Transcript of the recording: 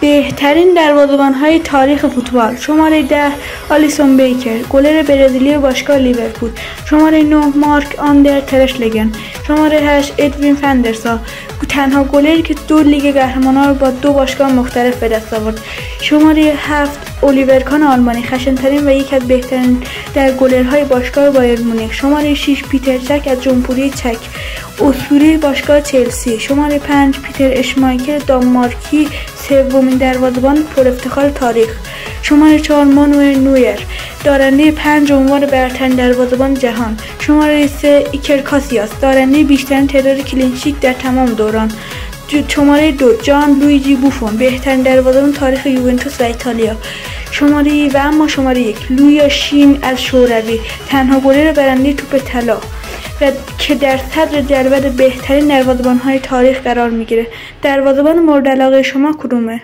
بهترین دروازه‌بان‌های تاریخ فوتبال: شماره 10 آلیسون بیکر، گلر برزیلی باشگاه لیورپول. شماره 9 مارک آندر ترشلگن. شماره 8 ادوین فندرسار، تنها گلری که 2 لیگ قهرمانان رو با 2 باشگاه مختلف به دست آورد. شماره 7 الیور کان آلمانی، خشن‌ترین و یکی از بهترین در گلرهای باشگاه بایر مونیخ. شماره 6 پیتر چک از جمهوری چک، اسطوره باشگاه چلسی. شماره 5 پیتر اشمایکل دانمارکی، سومین دروازه‌بان پر افتخار تاریخ. شماره 4 مانوئل نویر، دارنده 5 عنوان برترین دروازه‌بان جهان. شماره 3 ایکر کاسیاس، دارنده بیشترین تعداد کلینشیت در تمام دوران. شماره 2 جان لویجی بوفون، بهترین دروازه‌بان تاریخ یوونتوس و ایتالیا. شماره 1 لویا شین از شوروی، تنها گلر برنده توپ طلا و که در صدر جدول بهترین دروازه‌بان‌های تاریخ قرار میگیره. دروازه‌بان مورد علاقه شما کدومه؟